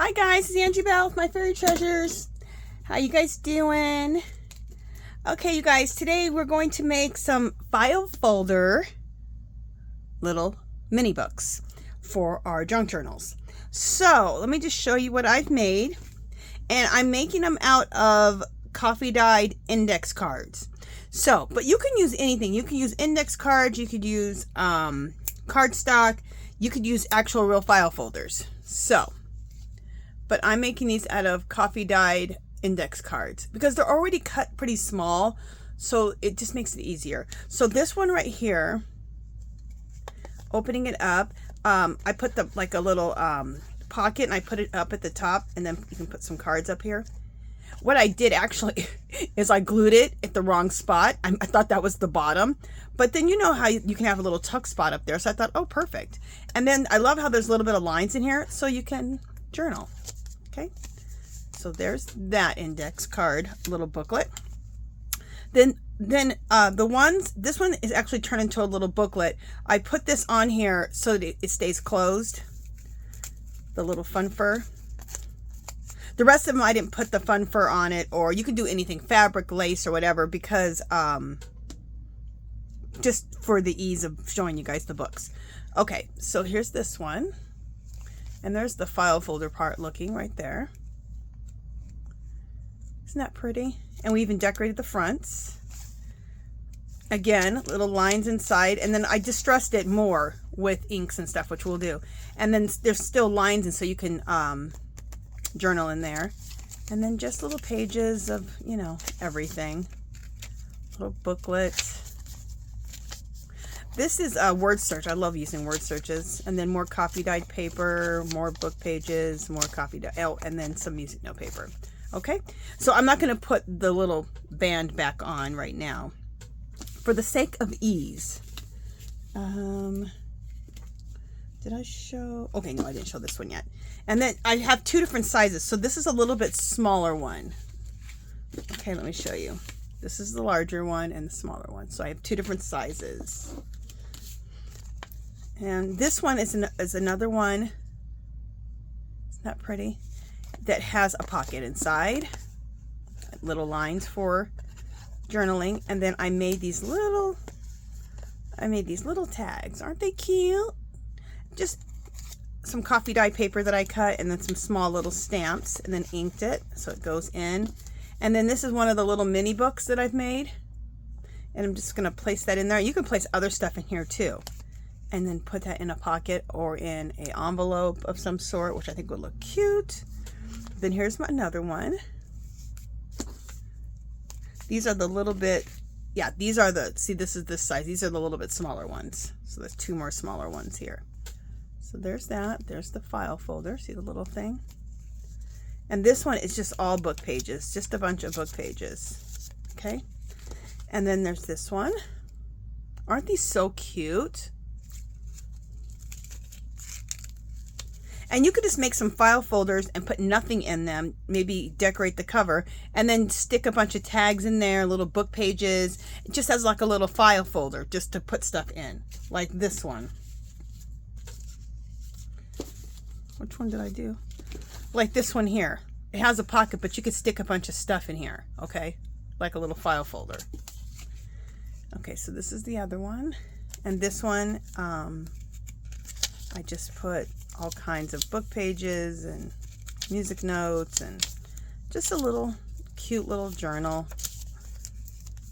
Hi guys, it's Angie Bell with My Fairy Treasures. How you guys doing? Okay, you guys, today we're going to make some file folder little mini books for our junk journals. So let me just show you what I've made. And I'm making them out of coffee dyed index cards. So, but you can use anything. You can use index cards, you could use cardstock, you could use actual real file folders. So, but I'm making these out of coffee dyed index cards because they're already cut pretty small, so it just makes it easier. So this one right here, opening it up, I put the like a little pocket and I put it up at the top, and then you can put some cards up here. What I did actually is I glued it at the wrong spot. I thought that was the bottom, but then you know how you can have a little tuck spot up there, so I thought, oh, perfect. And then I love how there's a little bit of lines in here so you can journal. Okay, so there's that index card little booklet. Then this one is actually turned into a little booklet. I put this on here so that it stays closed, the little fun fur. The rest of them I didn't put the fun fur on it, or you can do anything, fabric, lace, or whatever, because just for the ease of showing you guys the books. Okay, so here's this one. And there's the file folder part looking right there. Isn't that pretty? And we even decorated the fronts. Again, little lines inside. And then I distressed it more with inks and stuff, which we'll do. And then there's still lines, and so you can journal in there. And then just little pages of, you know, everything. Little booklet. This is a word search. I love using word searches. And then more coffee dyed paper, more book pages, more coffee dyed, oh, and then some music note paper. Okay, so I'm not going to put the little band back on right now for the sake of ease. Did I show? Okay, no, I didn't show this one yet. And then I have two different sizes. So this is a little bit smaller one. Okay, let me show you. This is the larger one and the smaller one. So I have two different sizes. And this one is another one. Isn't that pretty? That has a pocket inside. Little lines for journaling. And then I made these little tags. Aren't they cute? Just some coffee dye paper that I cut, and then some small little stamps, and then inked it so it goes in. And then this is one of the little mini books that I've made. And I'm just going to place that in there. You can place other stuff in here too. And then put that in a pocket or in an envelope of some sort, which I think would look cute. Then here's another one. These are the little bit, yeah, these are the, see, this is this size. These are the little bit smaller ones. So there's two more smaller ones here. So there's that. There's the file folder. See the little thing? And this one is just all book pages, just a bunch of book pages. Okay. And then there's this one. Aren't these so cute? And you could just make some file folders and put nothing in them, maybe decorate the cover, and then stick a bunch of tags in there, little book pages. It just has like a little file folder just to put stuff in, like this one. Which one did I do? Like this one here. It has a pocket, but you could stick a bunch of stuff in here, okay? Like a little file folder. Okay, so this is the other one. And this one, I just put all kinds of book pages and music notes and just a little cute little journal.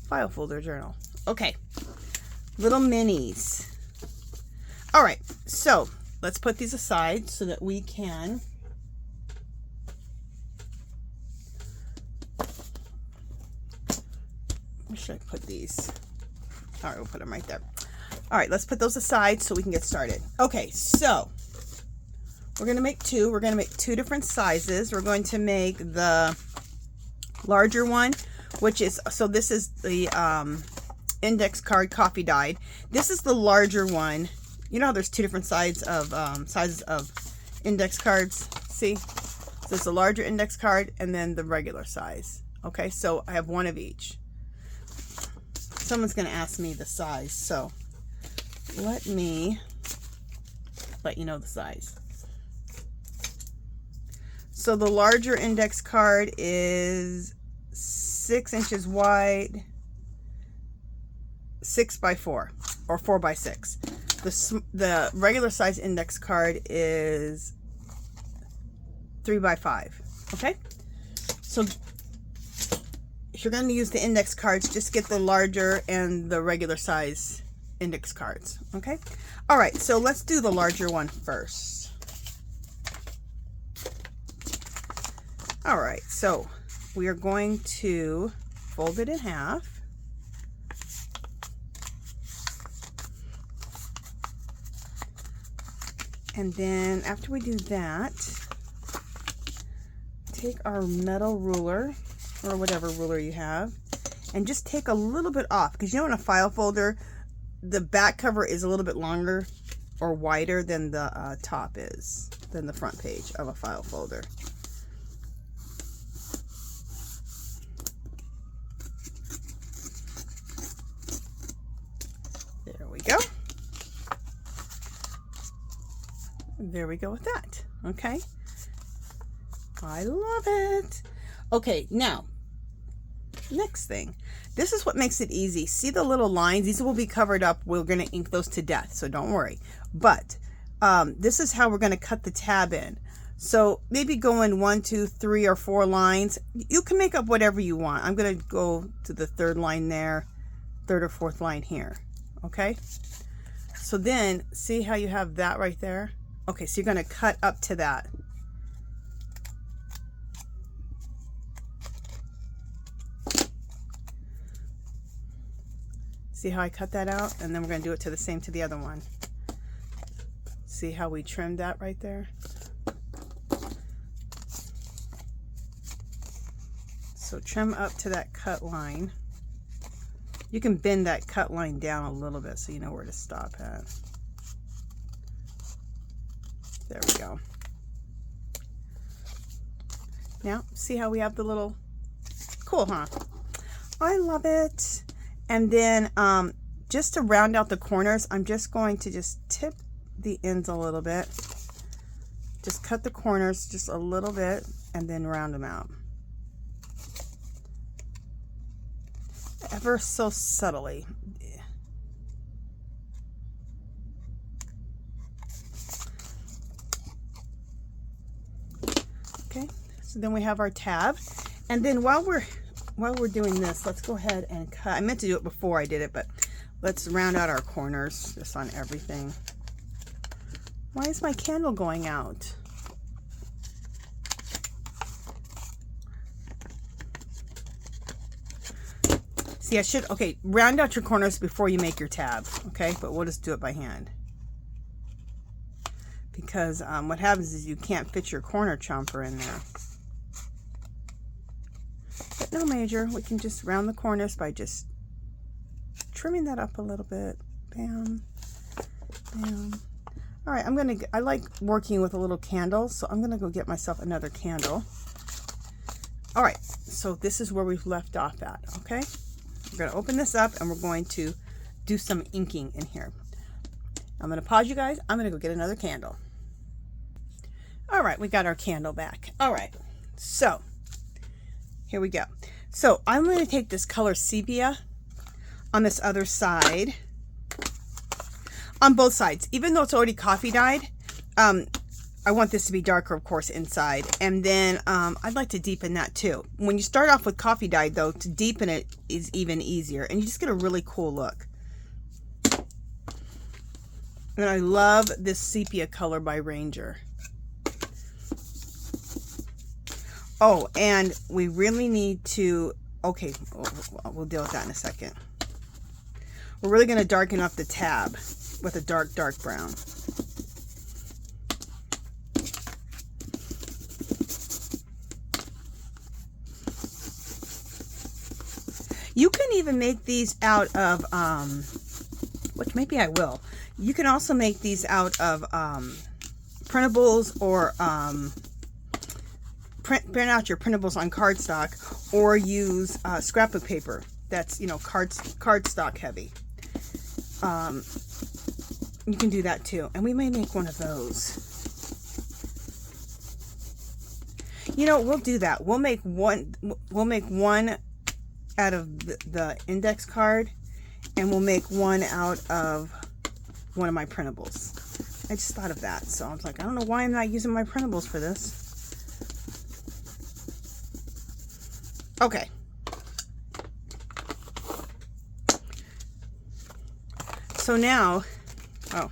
File folder journal. Okay, little minis. All right, so let's put these aside so that we can where should I put these? All right, we'll put them right there. All right, let's put those aside so we can get started. Okay, so we're going to make two. We're going to make two different sizes. We're going to make the larger one, which is, so this is the index card coffee dyed. This is the larger one. You know how there's two different sizes of index cards? See? So it's a larger index card and then the regular size. Okay, so I have one of each. Someone's going to ask me the size, so let me let you know the size. So the larger index card is 6 inches wide, 6 by 4 or 4 by 6. The regular size index card is 3 by 5. Okay, so if you're going to use the index cards, just get the larger and the regular size index cards. Okay, all right, so let's do the larger one first. All right, so we are going to fold it in half. And then after we do that, take our metal ruler or whatever ruler you have and just take a little bit off, because you know in a file folder the back cover is a little bit longer or wider than the top is, than the front page of a file folder. There we go. There we go with that. Okay, I love it. Okay, now next thing, this is what makes it easy. See the little lines? These will be covered up. We're going to ink those to death, so don't worry. But this is how we're going to cut the tab in. So maybe go in 1, 2, 3, or 4 lines. You can make up whatever you want. I'm going to go to the 3rd line there, 3rd or 4th line here. Okay, so then see how you have that right there? Okay, so you're going to cut up to that. See how I cut that out? And then we're going to do it to the same to the other one. See how we trimmed that right there? So trim up to that cut line. You can bend that cut line down a little bit so you know where to stop at. There we go. Now, see how we have the little, cool, huh? I love it. And then just to round out the corners, I'm just going to just tip the ends a little bit. Just cut the corners just a little bit and then round them out. Ever so subtly. Okay, so then we have our tab, and then while we're doing this, let's go ahead and cut. I meant to do it before I did it, but let's round out our corners just on everything. Why is my candle going out? See, I should, okay, round out your corners before you make your tab, okay? But we'll just do it by hand. Because what happens is you can't fit your corner chomper in there. But no major, we can just round the corners by just trimming that up a little bit. Bam, bam. All right, I like working with a little candle, so I'm gonna go get myself another candle. All right, so this is where we've left off at, okay? We're gonna open this up and we're going to do some inking in here. I'm gonna pause you guys. I'm gonna go get another candle. All right, we got our candle back. All right, so here we go. So I'm going to take this color sepia on this other side, on both sides. Even though it's already coffee dyed, I want this to be darker, of course, inside. And then I'd like to deepen that too. When you start off with coffee dyed, though, to deepen it is even easier, and you just get a really cool look. And I love this sepia color by Ranger. Oh, and we really need to, okay, we'll deal with that in a second. We're really going to darken up the tab with a dark, dark brown. You can even make these out of, which maybe I will. You can also make these out of printables, or print out your printables on cardstock, or use scrapbook paper that's, you know, cardstock heavy. You can do that too, and we may make one of those. You know, we'll do that. We'll make one out of the index card, and we'll make one out of one of my printables. I just thought of that, so I was like, I don't know why I'm not using my printables for this. Okay. So now, oh.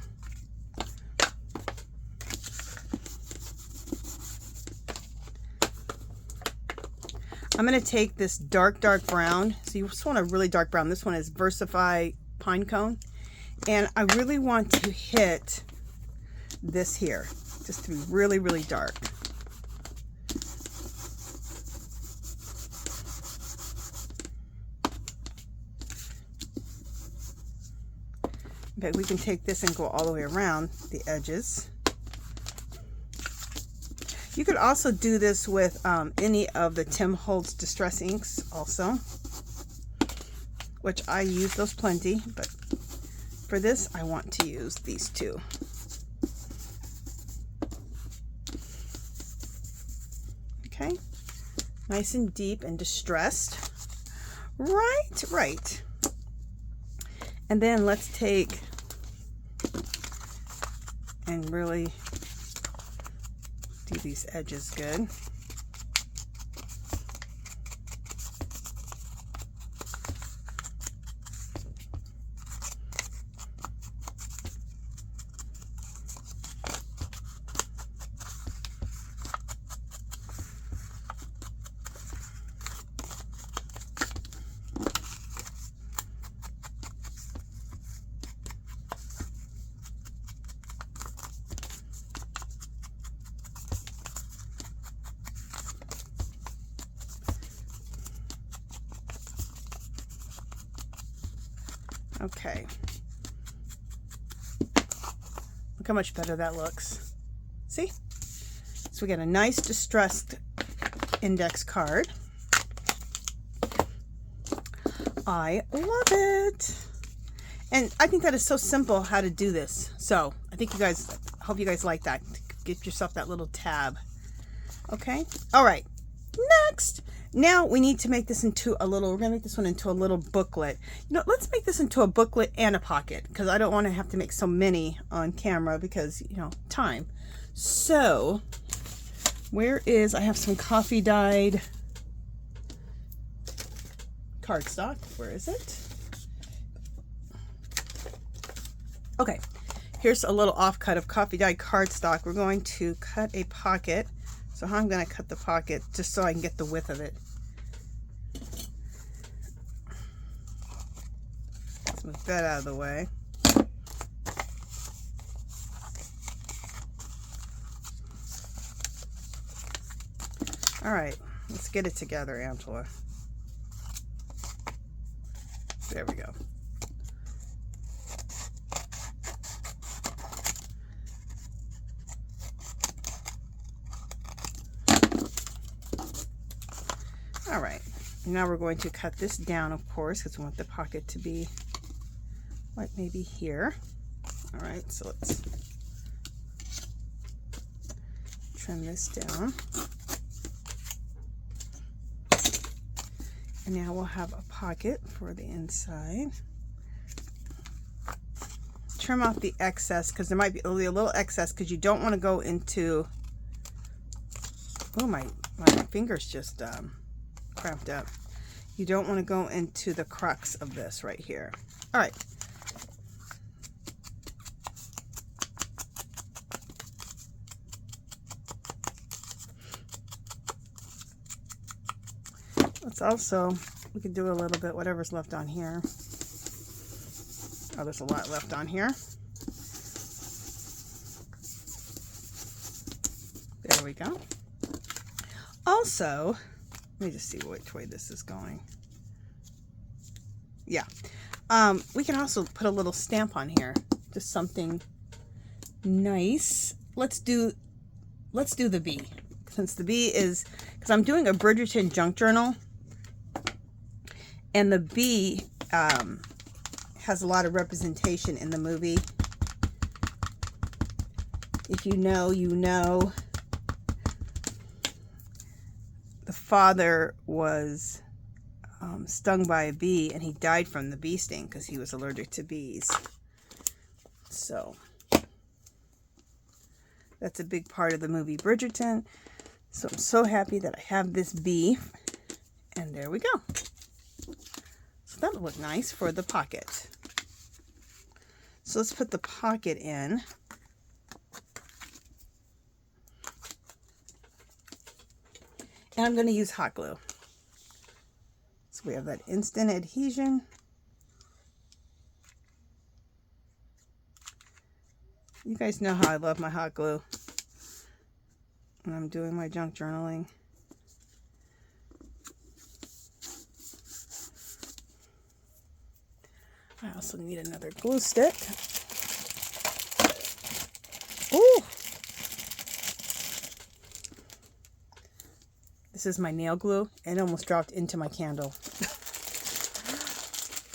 I'm going to take this dark brown. So you just want a really dark brown. This one is Versify Pine Cone. And I really want to hit this here, just to be really, really dark. Okay, we can take this and go all the way around the edges. You could also do this with any of the Tim Holtz Distress inks also, which I use those plenty, but for this I want to use these two. Okay, nice and deep and distressed. Right. And then let's take and really do these edges good. Okay, look how much better that looks. See? So we got a nice distressed index card. I love it. And I think that is so simple how to do this. So I think you guys, hope you guys like that. Get yourself that little tab. Okay. All right. Next. Now we need to make this into a little, we're going to make this one into a little booklet. You know, let's make this into a booklet and a pocket, because I don't want to have to make so many on camera because, you know, time. So where is, I have some coffee dyed cardstock. Where is it? Okay, here's a little offcut of coffee dyed cardstock. We're going to cut a pocket. So how I'm going to cut the pocket, just so I can get the width of it. Let's move that out of the way. All right, let's get it together, Angela. There we go. All right, now we're going to cut this down, of course, because we want the pocket to be like maybe here. All right, so let's trim this down. And now we'll have a pocket for the inside. Trim off the excess, because there might be only a little excess, because you don't want to go into, oh, my fingers just cramped up. You don't want to go into the crux of this right here. All right. Let's also, we can do a little bit, whatever's left on here. Oh, there's a lot left on here. There we go. Also, let me just see which way this is going. Yeah. We can also put a little stamp on here. Just something nice. Let's do the bee. Since the bee is, because I'm doing a Bridgerton junk journal. And the bee has a lot of representation in the movie. If you know, you know. the father was stung by a bee, and he died from the bee sting because he was allergic to bees. So that's a big part of the movie Bridgerton. So I'm so happy that I have this bee. And there we go. So that'll look nice for the pocket. So let's put the pocket in. And I'm going to use hot glue. So we have that instant adhesion. You guys know how I love my hot glue when I'm doing my junk journaling. I also need another glue stick. Ooh! This is my nail glue, and it almost dropped into my candle.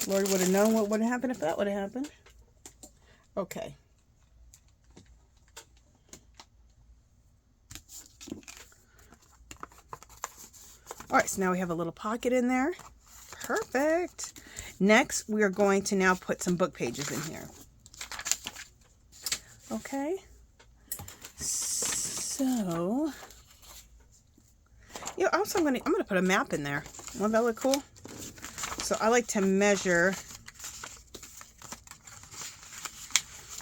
Lord would have known what would have happened if that would have happened. Okay. Alright, so now we have a little pocket in there. Perfect. Next, we are going to now put some book pages in here. Okay. So, yeah, also I'm gonna put a map in there. Won't that look cool? So I like to measure.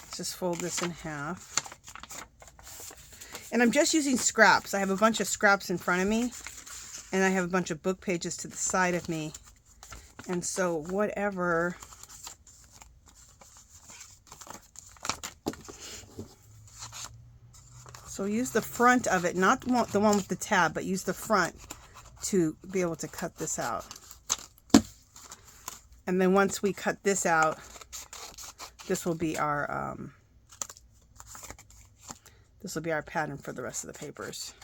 Let's just fold this in half. And I'm just using scraps. I have a bunch of scraps in front of me, and I have a bunch of book pages to the side of me. And so whatever so use the front of it, not the one with the tab, but use the front to be able to cut this out. And then once we cut this out, this will be our pattern for the rest of the papers.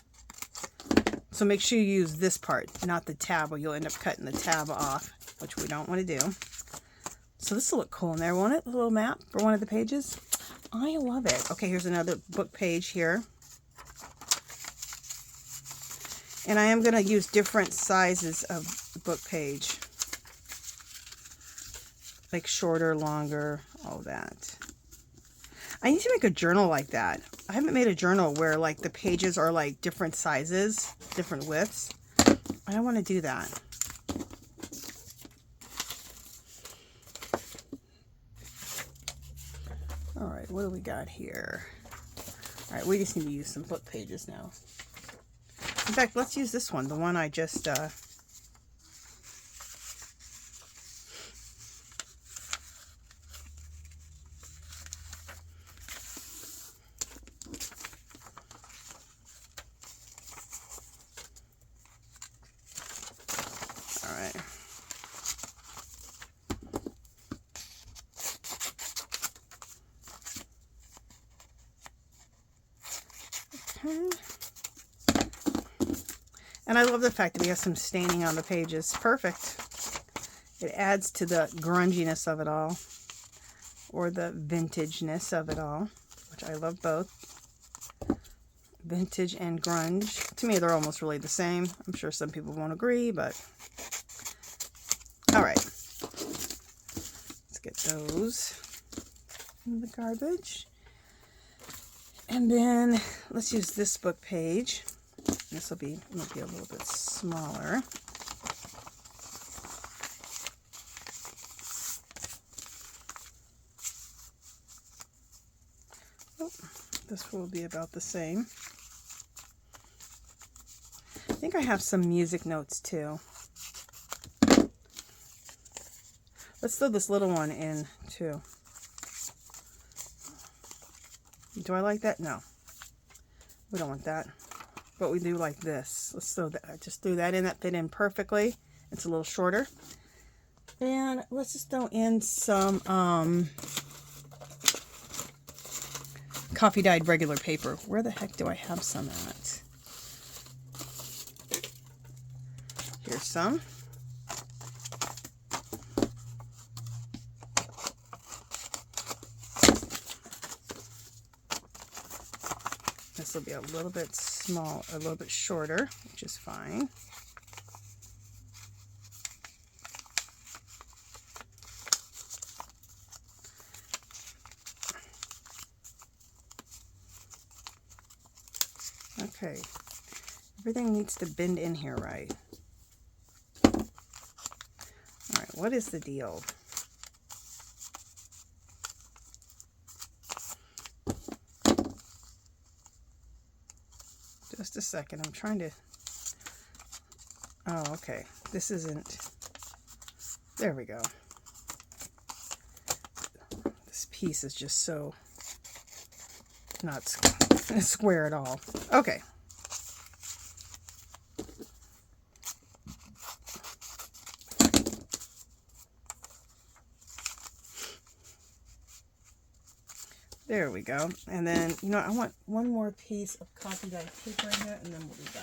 So make sure you use this part, not the tab, or you'll end up cutting the tab off, which we don't want to do. So this will look cool in there, won't it? A little map for one of the pages. I love it. Okay, here's another book page here. And I am going to use different sizes of the book page. Like shorter, longer, all that. I need to make a journal like that. I haven't made a journal where like the pages are like different sizes, different widths. I want to do that. All right, what do we got here? All right, we just need to use some book pages now. In fact, let's use this one, the one I just and I love the fact that we have some staining on the pages. Perfect. It adds to the grunginess of it all, or the vintageness of it all, which I love both. Vintage and grunge. To me, they're almost really the same. I'm sure some people won't agree, but all right. Let's get those in the garbage. And then let's use this book page. This will be might be a little bit smaller. Oh, this will be about the same. I think I have some music notes too. Let's throw this little one in too. Do I like that? No. We don't want that. But we do like this. Let's throw that. I just threw that in. That fit in perfectly. It's a little shorter. And let's just throw in some coffee dyed regular paper. Where the heck do I have some at? Here's some. This will be a little bit small, a little bit shorter, which is fine. Okay. Everything needs to bend in here right. Alright, what is the deal? Just a second. I'm trying to... Oh, okay. This isn't... There we go. This piece is just so not square at all. Okay. There we go. And then, you know, I want one more piece of copy dyed paper in here, and then we'll be done.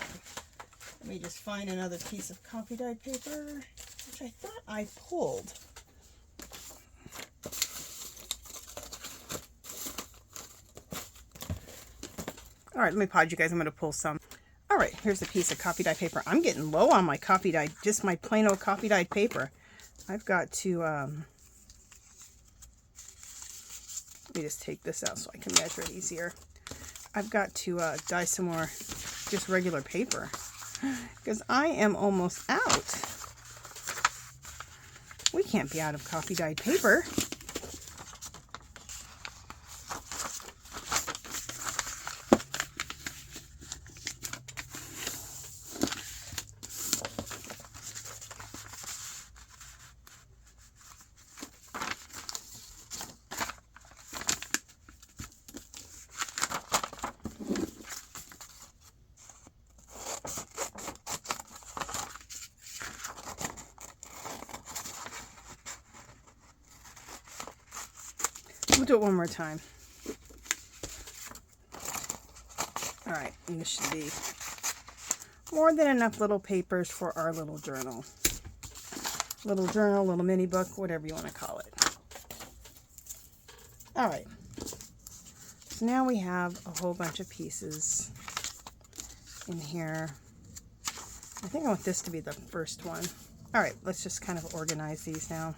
Let me just find another piece of copy dyed paper, which I thought I pulled. All right, let me pause you guys. I'm going to pull some. All right, here's a piece of copy dyed paper. I'm getting low on my copy dyed, just my plain old copy dyed paper. I've got to, let me just take this out so I can measure it easier. I've got to dye some more just regular paper because I am almost out. We can't be out of copy dyed paper. We'll do it one more time. All right, and this should be more than enough little papers for our little journal. Little journal, little mini book, whatever you want to call it. All right. So now we have a whole bunch of pieces in here. I think I want this to be the first one. All right, let's just kind of organize these now.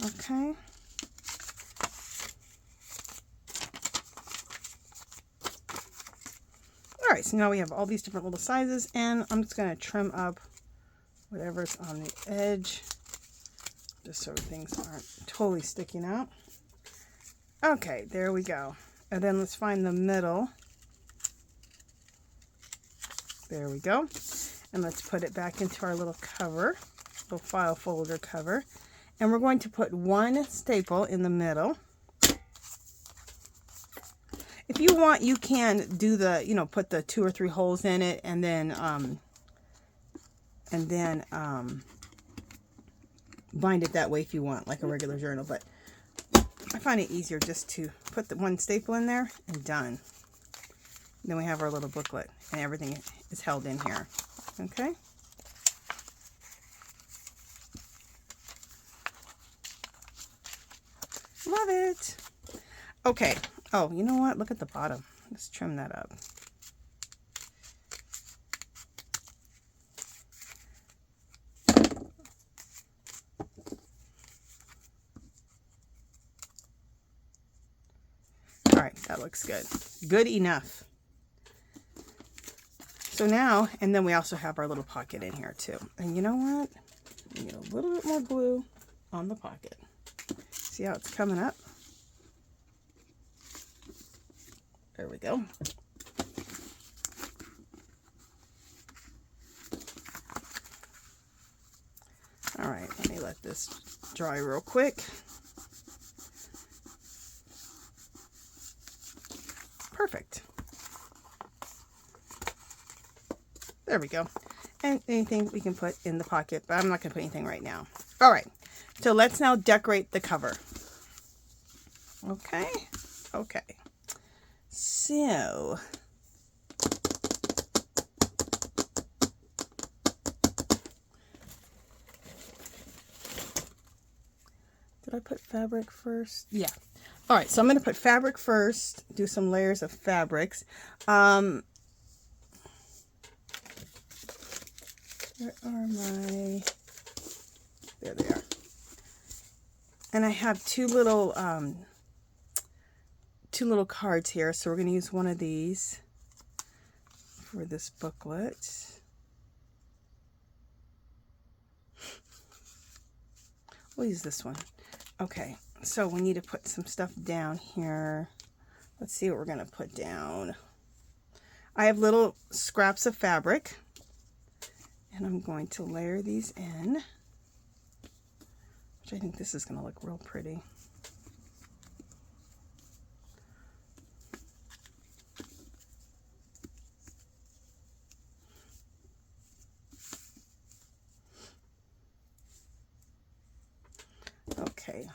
Okay. All right, so now we have all these different little sizes, and I'm just going to trim up whatever's on the edge, just so things aren't totally sticking out. Okay, there we go. And then let's find the middle. There we go. And let's put it back into our little cover, little file folder cover. And we're going to put one staple in the middle. If you want, you can do the, you know, put the 2 or 3 holes in it, and then bind it that way if you want, like a regular journal. But I find it easier just to put the one staple in there and done. Then we have our little booklet, and everything is held in here. Okay. Love it. Okay. Oh, you know what? Look at the bottom. Let's trim that up. All right, that looks good. Good enough. So now, and then we also have our little pocket in here too. And you know what? We need a little bit more glue on the pocket. See how it's coming up? There we go. All right, let me let this dry real quick. Perfect. There we go. And anything we can put in the pocket, but I'm not going to put anything right now. All right, so let's now decorate the cover. Okay, okay. So, did I put fabric first? Yeah. All right, so I'm going to put fabric first, do some layers of fabrics. Where are my, there they are. And I have two little cards here, so we're going to use one of these for this booklet. We'll use this one. Okay, so we need to put some stuff down here. Let's see what we're going to put down. I have little scraps of fabric, and I'm going to layer these in, which I think this is going to look real pretty. Okay.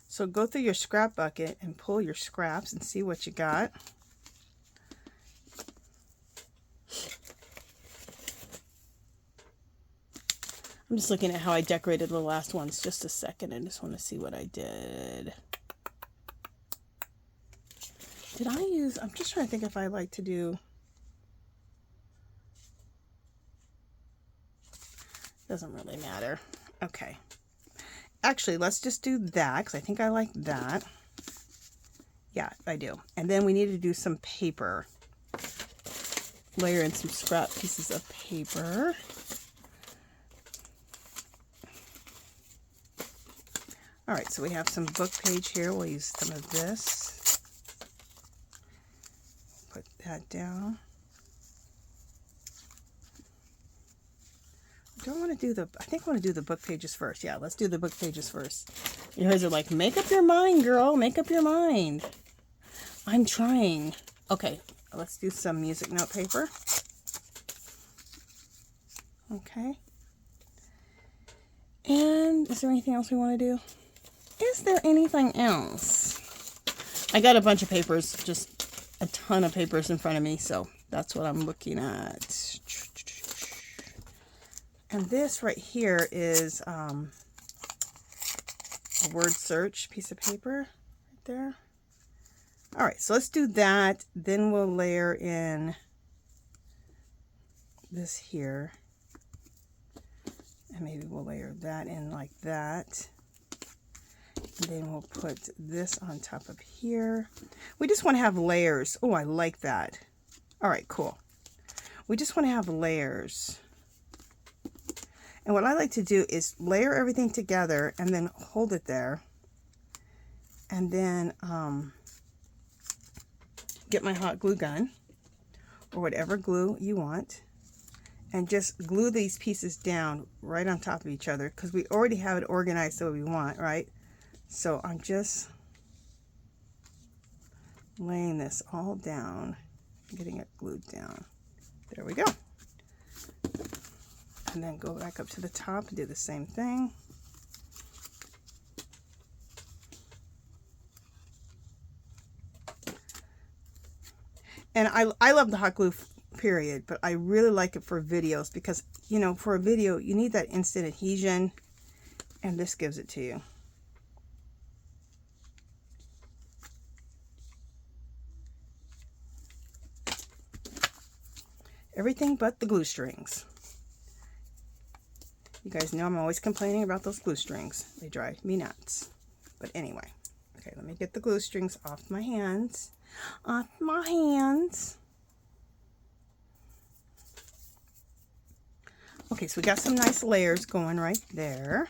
So go through your scrap bucket and pull your scraps and see what you got. I'm just looking at how I decorated the last ones. Just a second. I just want to see what I did. Did I use, I'm just trying to think if I like to do, doesn't really matter. Okay. Actually, let's just do that because I think I like that. Yeah, I do. And then we need to do some paper. Layer in some scrap pieces of paper. All right, so we have some book page here. We'll use some of this. Put that down. Do I want to do the, I think I want to do the book pages first. Yeah, let's do the book pages first. You guys are like, make up your mind, girl. Make up your mind. I'm trying. Okay, let's do some music note paper. Okay. And is there anything else we want to do? Is there anything else? I got a bunch of papers, just a ton of papers in front of me, so that's what I'm looking at. And this right here is a word search piece of paper right there. All right, so let's do that. Then we'll layer in this here. And maybe we'll layer that in like that. And then we'll put this on top of here. We just want to have layers. Oh, I like that. All right, cool. We just want to have layers. And what I like to do is layer everything together and then hold it there. And then get my hot glue gun or whatever glue you want. And just glue these pieces down right on top of each other because we already have it organized the way we want, right? So I'm just laying this all down, getting it glued down. There we go. And then go back up to the top and do the same thing. And I love the hot glue period, but I really like it for videos because, you know, for a video, you need that instant adhesion, and this gives it to you. Everything but the glue strings. You guys know I'm always complaining about those glue strings. They drive me nuts. But anyway, okay, let me get the glue strings off my hands. Off my hands. Okay, so we got some nice layers going right there.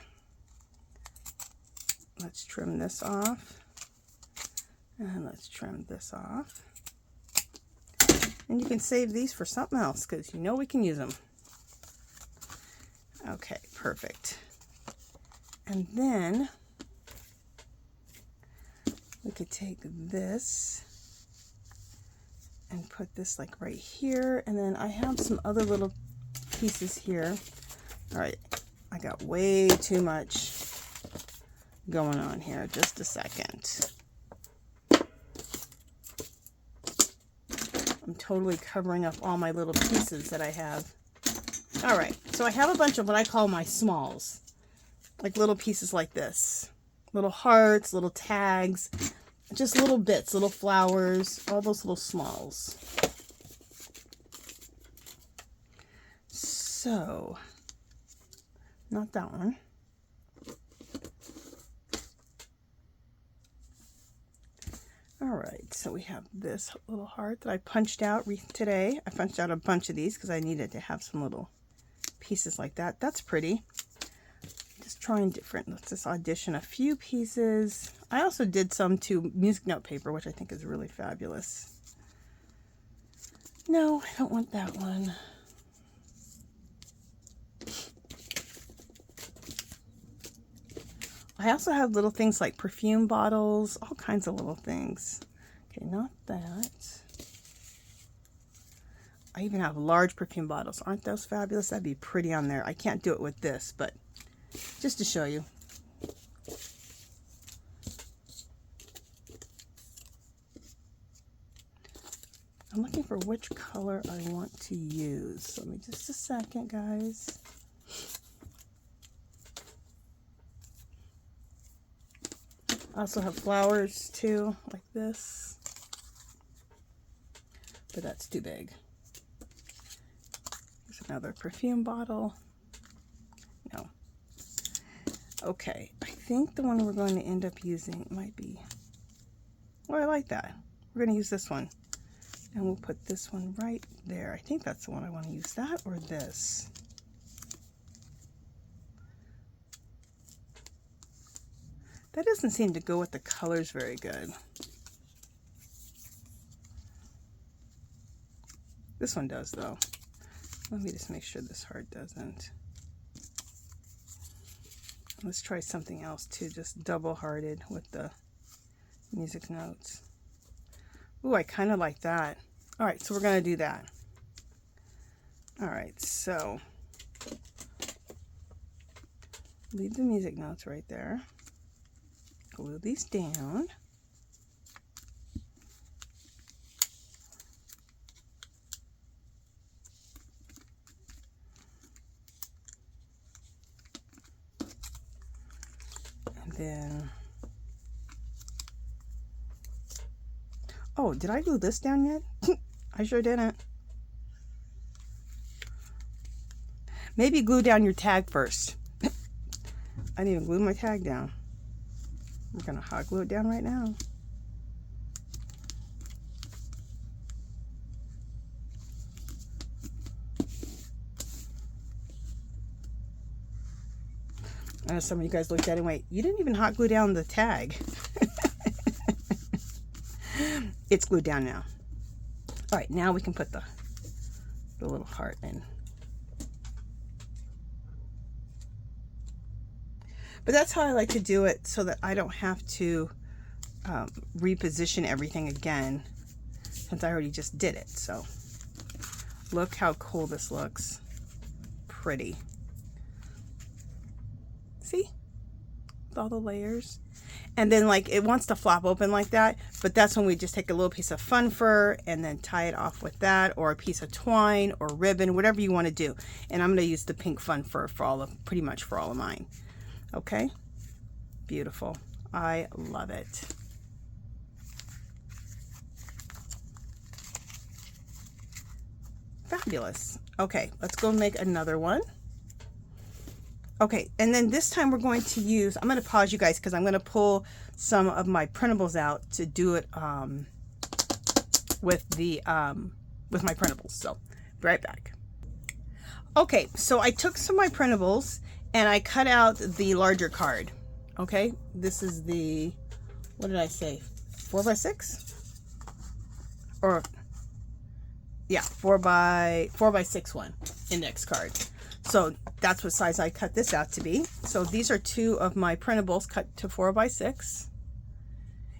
Let's trim this off. And let's trim this off. And you can save these for something else because you know we can use them. Okay, perfect. And then we could take this and put this like right here. And then I have some other little pieces here. All right, I got way too much going on here. Just a second. I'm totally covering up all my little pieces that I have. All right, so I have a bunch of what I call my smalls, like little pieces like this, little hearts, little tags, just little bits, little flowers, all those little smalls. so, not that one. All right, so we have this little heart that I punched out today. I punched out a bunch of these because I needed to have some little pieces like that. That's pretty. Just trying different. Let's just audition a few pieces. I also did some to music note paper, which I think is really fabulous. No, I don't want that one. I also have little things like perfume bottles, all kinds of little things. Okay, not that. I even have large perfume bottles. Aren't those fabulous? That'd be pretty on there. I can't do it with this, but just to show you. I'm looking for which color I want to use. So let me just a second, guys. I also have flowers too, like this, but that's too big. There's another perfume bottle. No. Okay, I think the one we're going to end up using might be, oh, I like that. We're going to use this one, and we'll put this one right there. I think that's the one I want to use, that or this. That doesn't seem to go with the colors very good. This one does, though. Let me just make sure this heart doesn't. Let's try something else too, just double-hearted with the music notes. Ooh, I kind of like that. All right, so we're going to do that. All right, so leave the music notes right there. Glue these down. And then, oh, did I glue this down yet? I sure didn't. Maybe glue down your tag first. I didn't even glue my tag down. I'm going to hot glue it down right now. I know some of you guys looked at it and wait, you didn't even hot glue down the tag. It's glued down now. All right, now we can put the little heart in. But that's how I like to do it, so that I don't have to reposition everything again, since I already just did it. So look how cool this looks. Pretty. See? With all the layers. And then like it wants to flop open like that, but that's when we just take a little piece of fun fur and then tie it off with that, or a piece of twine or ribbon, whatever you want to do. And I'm going to use the pink fun fur for pretty much for all of mine. Okay, beautiful. I love it. Fabulous. Okay, let's go make another one. Okay, and then this time we're going to use, I'm going to pause you guys because I'm going to pull some of my printables out to do it with my printables. So, be right back. Okay, so I took some of my printables and I cut out the larger card. Okay, this is the, what did I say, 4x6? Or, yeah, 4x6 one, index card. So that's what size I cut this out to be. So these are two of my printables cut to 4x6.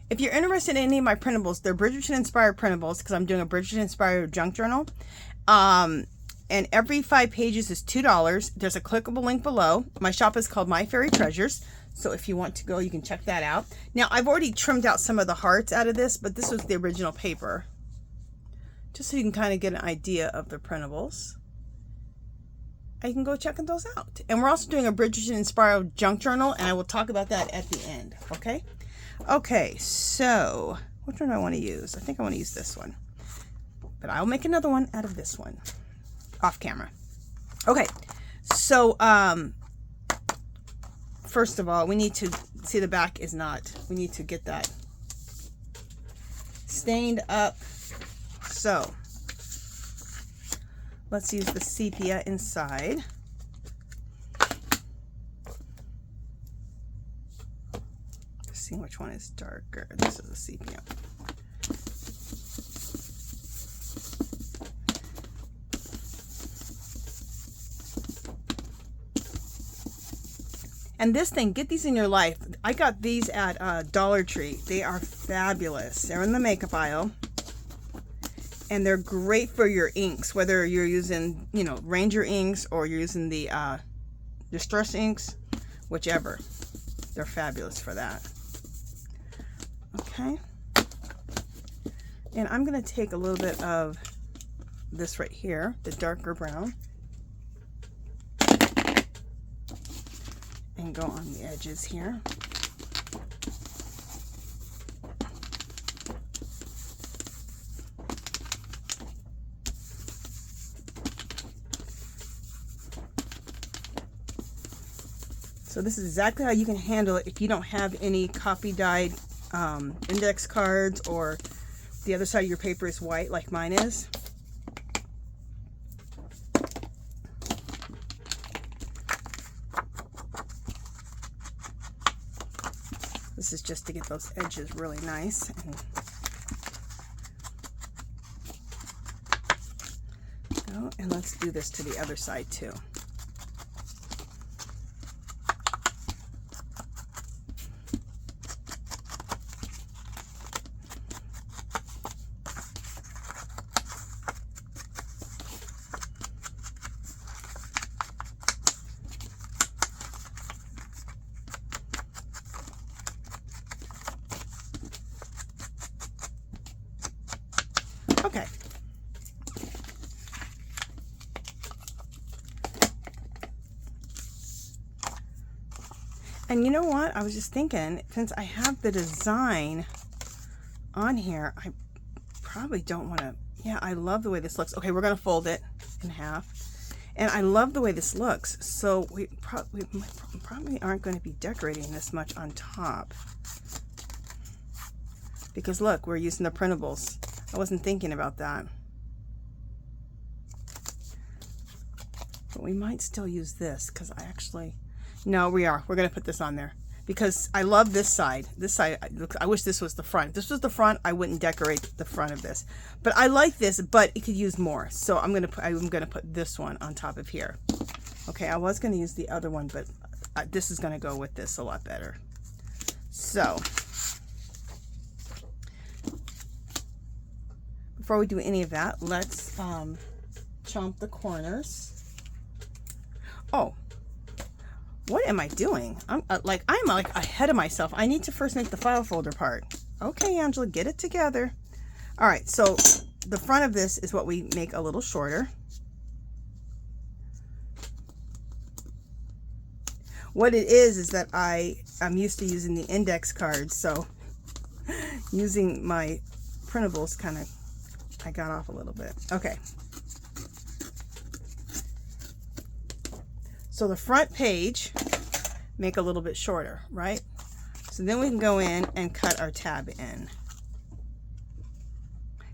If you're interested in any of my printables, they're Bridgerton inspired printables because I'm doing a Bridgerton inspired junk journal. And every 5 pages is $2. There's a clickable link below. My shop is called My Fairy Treasures. So if you want to go, you can check that out. Now, I've already trimmed out some of the hearts out of this, but this was the original paper. Just so you can kind of get an idea of the printables. I can go checking those out. And we're also doing a Bridgerton inspired junk journal, and I will talk about that at the end, okay? Okay, so which one do I want to use? I think I want to use this one. But I'll make another one out of this one. Off camera. Okay, so first of all, we need to see the back is not. We need to get that stained up. So let's use the sepia inside. Just see which one is darker. This is the sepia. And this thing, get these in your life. I got these at Dollar Tree. They are fabulous. They're in the makeup aisle. And they're great for your inks, whether you're using, you know, Ranger inks or you're using the Distress inks, whichever. They're fabulous for that. Okay. And I'm going to take a little bit of this right here, the darker brown, and go on the edges here. So this is exactly how you can handle it if you don't have any copy dyed index cards, or the other side of your paper is white like mine is. This is just to get those edges really nice. And let's do this to the other side too. Okay. And you know what? I was just thinking, since I have the design on here, I probably don't want to, yeah, I love the way this looks. Okay, we're going to fold it in half. And I love the way this looks. So we probably aren't going to be decorating this much on top. Because look, we're using the printables. I wasn't thinking about that. But we might still use this because I actually, no, we are. We're going to put this on there because I love this side. This side, I wish this was the front. If this was the front, I wouldn't decorate the front of this. But I like this, but it could use more. So I'm going to put this one on top of here. Okay, I was going to use the other one, but this is going to go with this a lot better. So before we do any of that, let's chomp the corners. Oh, what am I doing? I'm like ahead of myself. I need to first make the file folder part. Okay, Angela, get it together. All right, so the front of this is what we make a little shorter. What it is that I'm used to using the index cards, so using my printables kind of, I got off a little bit. Okay. So the front page, make a little bit shorter, right? So then we can go in and cut our tab in.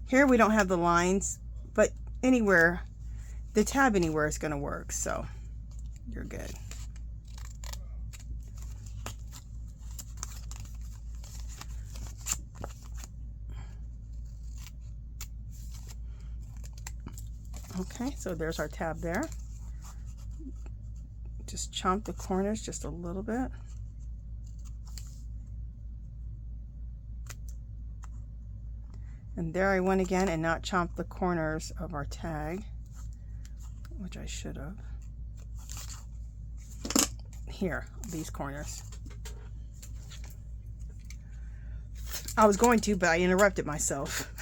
Here we don't have the lines, but anywhere, the tab anywhere is going to work, so you're good. Okay, so there's our tab there. Just chomp the corners just a little bit. And there I went again and not chomp the corners of our tag, which I should have. Here, these corners. I was going to, but I interrupted myself.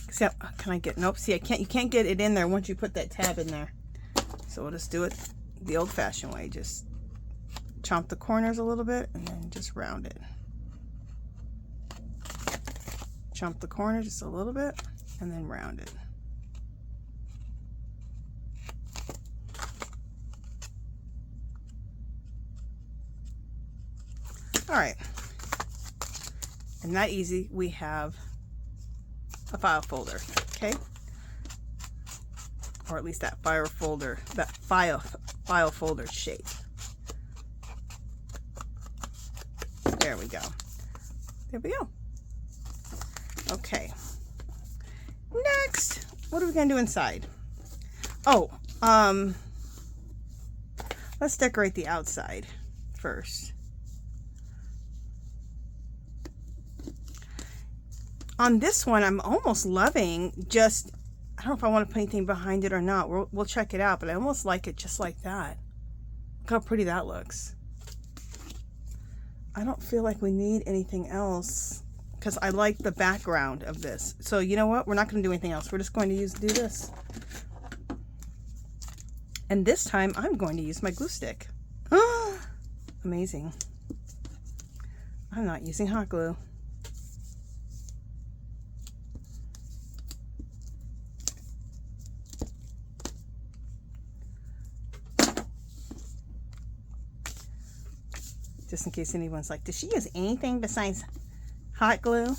Except, can I get, nope, see, I can't, you can't get it in there once you put that tab in there. So we'll just do it the old-fashioned way. Just chomp the corners a little bit and then just round it. Jump the corner just a little bit and then round it. All right, and that easy, we have a file folder, okay? Or at least that file folder shape. There we go. There we go. Okay. Next, what are we gonna do inside? Oh, let's decorate the outside first. On this one, I'm almost loving just, I don't know if I want to put anything behind it or not. We'll check it out, but I almost like it just like that. Look how pretty that looks. I don't feel like we need anything else because I like the background of this. So you know what? We're not going to do anything else. We're just going to do this. And this time, I'm going to use my glue stick. Amazing. I'm not using hot glue. Just in case anyone's like, does she use anything besides hot glue?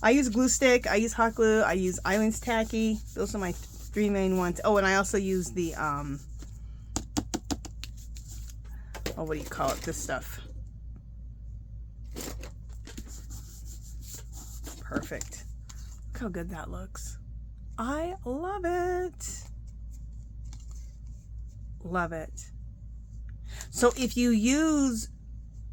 I use glue stick, I use hot glue, I use Island's Tacky. Those are my three main ones. Oh, and I also use the, oh, what do you call it? This stuff. Perfect. Look how good that looks. I love it. Love it. So if you use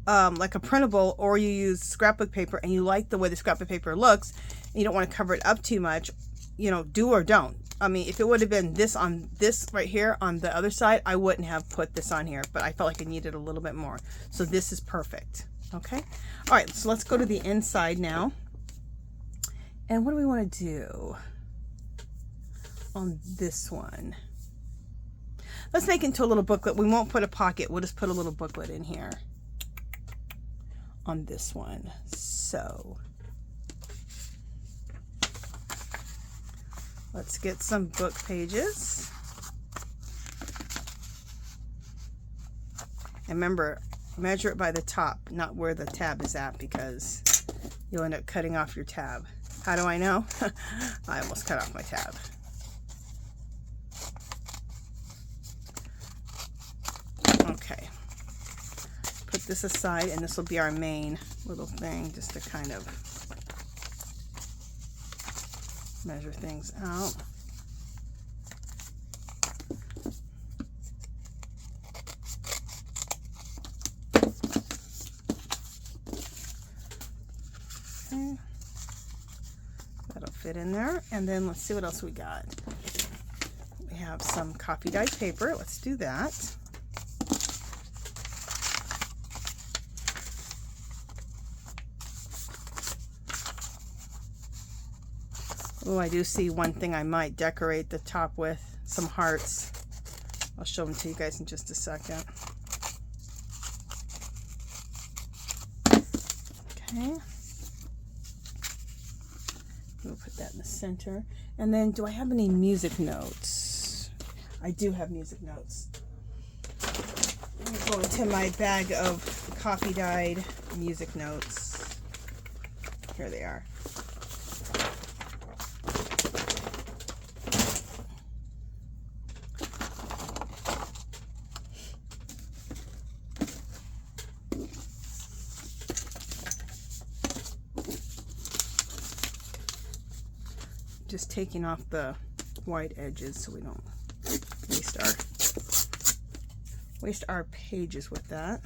like a printable or you use scrapbook paper and you like the way the scrapbook paper looks and you don't want to cover it up too much, you know, do or don't. I mean, if it would have been this on this right here on the other side, I wouldn't have put this on here, but I felt like I needed a little bit more. So this is perfect. Okay. All right. So let's go to the inside now. And what do we want to do on this one? Let's make it into a little booklet. We won't put a pocket. We'll just put a little booklet in here on this one. So let's get some book pages. And remember, measure it by the top, not where the tab is at, because you'll end up cutting off your tab. How do I know? I almost cut off my tab. Okay, put this aside, and this will be our main little thing, just to kind of measure things out. Okay, that'll fit in there, and then let's see what else we got. We have some coffee dyed paper. Let's do that. Oh, I do see one thing I might decorate the top with, some hearts. I'll show them to you guys in just a second. Okay. We'll put that in the center. And then, do I have any music notes? I do have music notes. Let me go into my bag of coffee dyed music notes. Here they are. Just taking off the white edges so we don't waste our pages with that.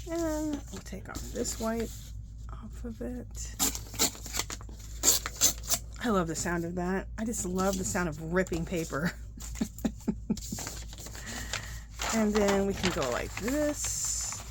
And we'll take off this white of it. I love the sound of that. I just love the sound of ripping paper. And then we can go like this.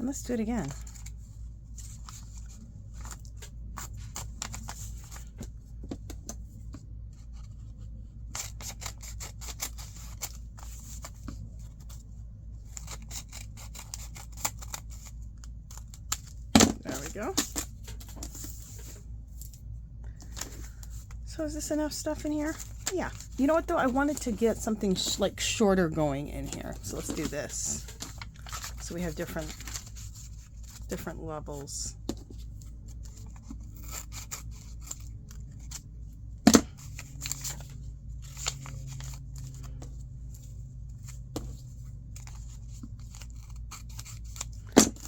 And let's do it again. There we go. So is this enough stuff in here? Yeah. You know what though? I wanted to get something like shorter going in here. So let's do this. So we have different levels.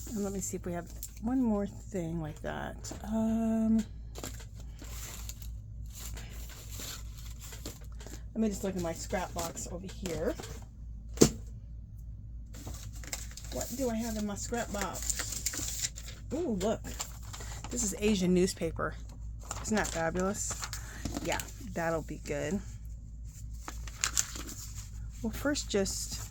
And let me see if we have one more thing like that. Let me just look at my scrap box over here. What do I have in my scrap box? Ooh, look. This is Asian newspaper. Isn't that fabulous? Yeah, that'll be good. Well, first just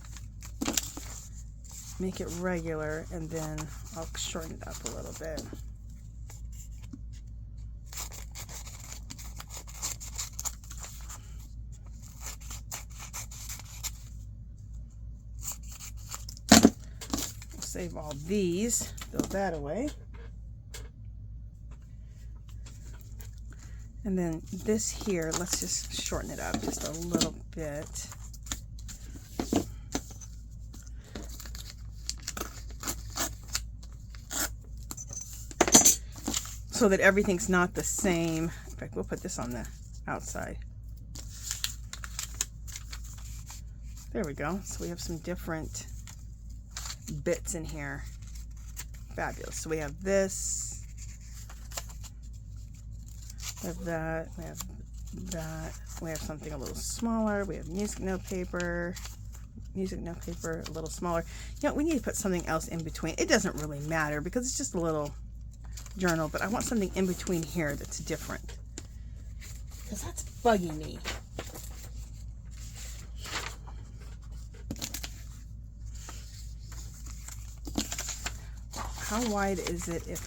make it regular, and then I'll shorten it up a little bit. Save all these, throw that away. And then this here, let's just shorten it up just a little bit. So that everything's not the same. In fact, we'll put this on the outside. There we go. So we have some different bits in here. Fabulous. So we have this, we have that, we have that, we have something a little smaller, we have music note paper, a little smaller. You know, we need to put something else in between. It doesn't really matter because it's just a little journal, but I want something in between here that's different because that's bugging me. How wide is it if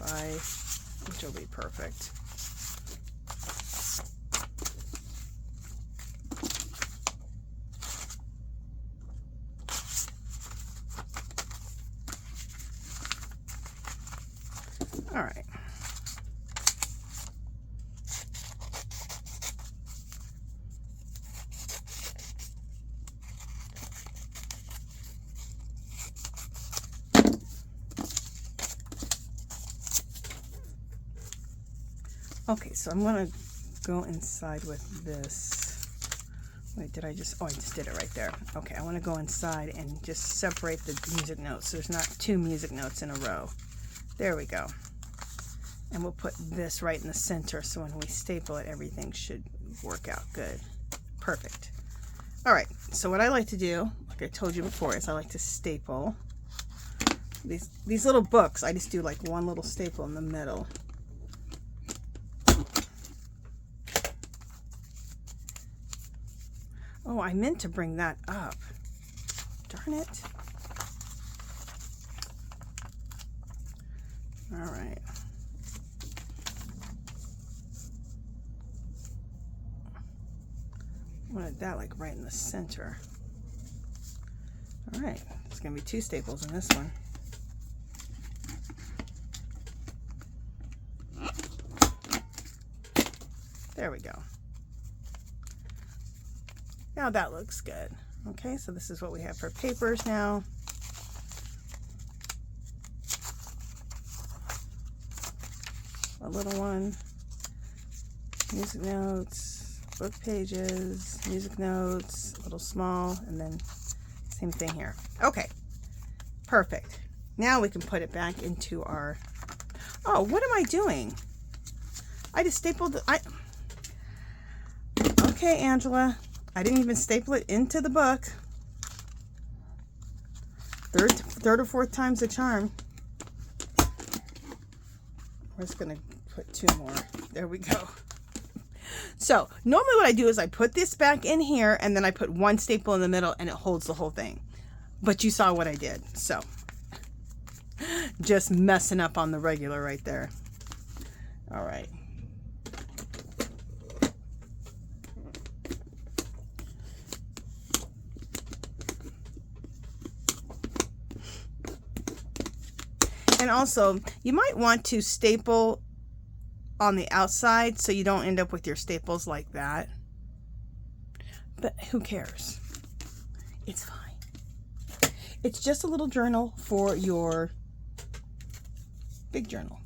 which will be perfect. All right. Okay, so I'm going to go inside with this. Wait, did I just... Oh, I just did it right there. Okay, I want to go inside and just separate the music notes so there's not two music notes in a row. There we go. And we'll put this right in the center so when we staple it, everything should work out good. Perfect. All right, so what I like to do, like I told you before, is I like to staple these little books. I just do like one little staple in the middle. Oh, I meant to bring that up. Darn it. All right. I wanted that like right in the center. All right. There's going to be two staples in this one. There we go. Now that looks good. Okay, so this is what we have for papers now. A little one, music notes, book pages, music notes, a little small, and then same thing here. Okay, perfect. Now we can put it back into our... Oh, what am I doing? I just stapled the... Okay, Angela. I didn't even staple it into the book. Third or fourth time's the charm. We're just going to put two more. There we go. So normally what I do is I put this back in here and then I put one staple in the middle and it holds the whole thing. But you saw what I did. So Just messing up on the regular right there. All right. And also, you might want to staple on the outside so you don't end up with your staples like that. But who cares? It's fine. It's just a little journal for your big journal.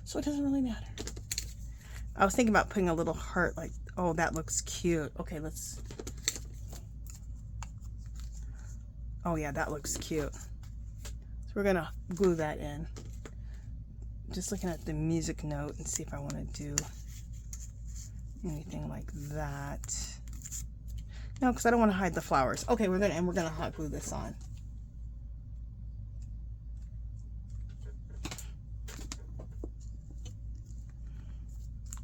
So it doesn't really matter. I was thinking about putting a little heart like, oh, that looks cute. Okay, let's. Oh yeah, that looks cute. We're gonna glue that in. Just looking at the music note and see if I want to do anything like that. No, because I don't want to hide the flowers. Okay, we're gonna hot glue this on.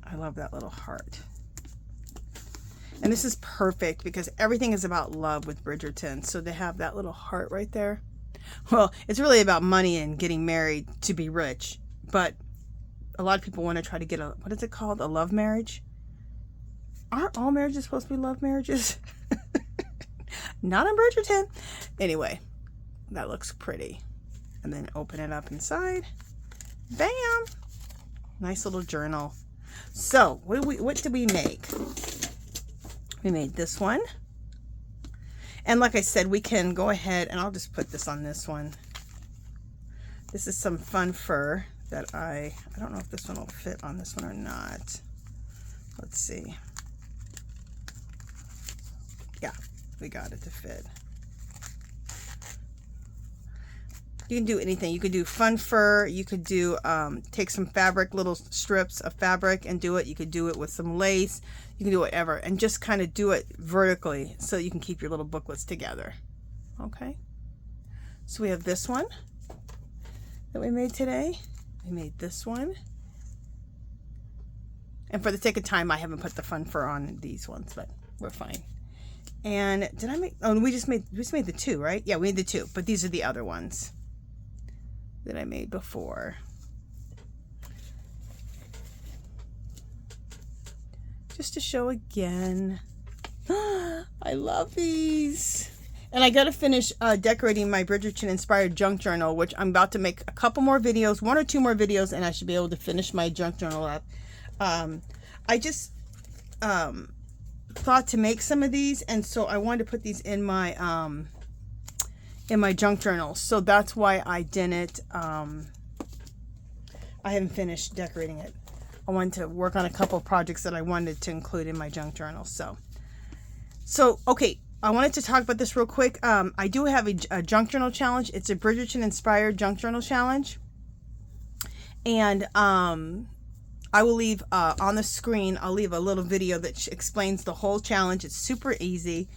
I love that little heart. And this is perfect because everything is about love with Bridgerton. So to have that little heart right there. Well, it's really about money and getting married to be rich. But a lot of people want to try to get a, what is it called? A love marriage? Aren't all marriages supposed to be love marriages? Not on Bridgerton. Anyway, that looks pretty. And then open it up inside. Bam! Nice little journal. So, what did we make? We made this one. And like I said, we can go ahead and I'll just put this on this one. This is some fun fur that I don't know if this one will fit on this one or not. Let's see. Yeah, we got it to fit. You can do anything. You could do fun fur. You could do, take some fabric, little strips of fabric and do it. You could do it with some lace. You can do whatever and just kind of do it vertically so you can keep your little booklets together. Okay. So we have this one that we made today. We made this one. And for the sake of time, I haven't put the fun fur on these ones, but we're fine. And did I make, oh, we just made the two, right? Yeah, we made the two, but these are the other ones that I made before. Just to show again. I love these. And I got to finish decorating my Bridgerton inspired junk journal, which I'm about to make a couple more videos, 1 or 2 more videos, and I should be able to finish my junk journal up. I just thought to make some of these, and so I wanted to put these in my junk journal. So that's why I didn't, I haven't finished decorating it. I wanted to work on a couple of projects that I wanted to include in my junk journal. So okay, I wanted to talk about this real quick. I do have a junk journal challenge. It's a Bridgerton inspired junk journal challenge. And I will leave on the screen, I'll leave a little video that explains the whole challenge. It's super easy.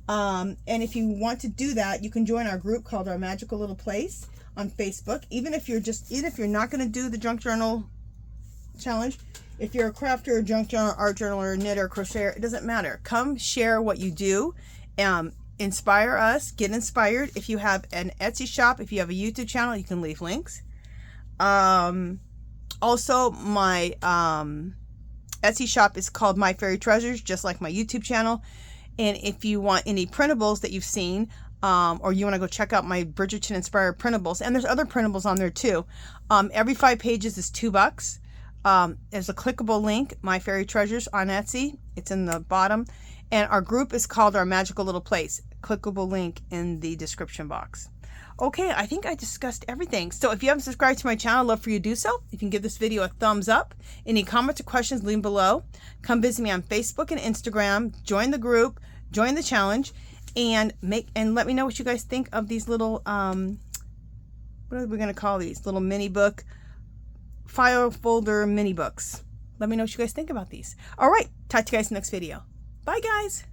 And if you want to do that, you can join our group called Our Magical Little Place on Facebook. Even if you're not going to do the junk journal challenge, if you're a crafter, a junk journal, art journaler, knitter, crocheter, it doesn't matter. Come share what you do. Inspire us, get inspired. If you have an Etsy shop, if you have a YouTube channel, you can leave links. Also, my Etsy shop is called My Fairy Treasures, just like my YouTube channel. And if you want any printables that you've seen, or you want to go check out my Bridgerton inspired printables, and there's other printables on there too. Every 5 pages is $2. There's a clickable link, My Fairy Treasures on Etsy. It's in the bottom. And our group is called Our Magical Little Place. Clickable link in the description box. Okay, I think I discussed everything. So if you haven't subscribed to my channel, I'd love for you to do so. You can give this video a thumbs up. Any comments or questions, leave them below. Come visit me on Facebook and Instagram. Join the group. Join the challenge. And let me know what you guys think of these little, what are we going to call these? Little mini book, file folder mini books. Let me know what you guys think about these. All right, talk to you guys in the next video. Bye, guys.